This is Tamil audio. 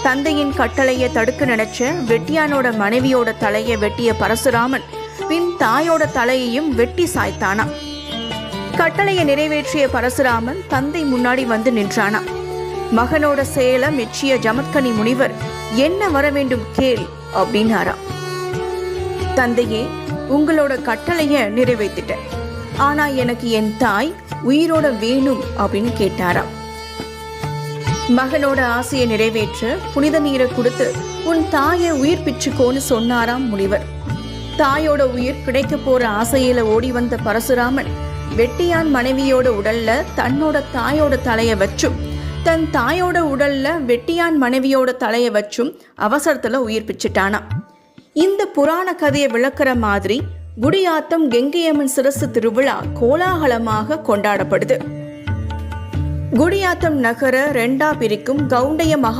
தந்தையின் கட்டளையை தடுக்க நினைச்ச வெட்டியானோட மனைவியோட தலையை வெட்டிய பரசுராமன் பின் தாயோட தலையையும் வெட்டி சாய்த்தானா. கட்டளையை நிறைவேற்றிய பரசுராமன் தந்தை முன்னாடி வந்து நின்றானா. மகனோட செயலை மெச்சிய ஜமத்கனி முனிவர், என்ன வர வேண்டும் கேள் அப்படின்னாராம். தந்தையே, உங்களோட கட்டளைய நிறைவேற்றிட்டேன், ஆனா எனக்கு என் தாய் உயிரோட வேணும் அப்படின்னு கேட்டாராம். மகனோட ஆசையை நிறைவேற்ற புனித நீரை கொடுத்து உன் தாயை உயிர் பிச்சுக்கோன்னு சொன்னாராம் முனிவர். தாயோட உயிர் கிடைக்க போற ஆசையில ஓடி வந்த பரசுராமன் வெட்டியான் மனைவியோட உடல்ல தன்னோட தாயோட தலைய வச்சும் தன் தாயோட உடல்ல வெட்டியான் மனைவியோட தலைய வச்சும் அவசரத்துல உயிர் பிச்சுட்டானா. இந்த புராண கதையை விளக்குற மாதிரி குடியாத்தம் கெங்கையம்மன் சிரசு திருவிழா கோலாகலமாக கொண்டாடப்படுது. குடியாத்தம் நகர 2ஆ பிரிக்கும் கவுண்டைய மகா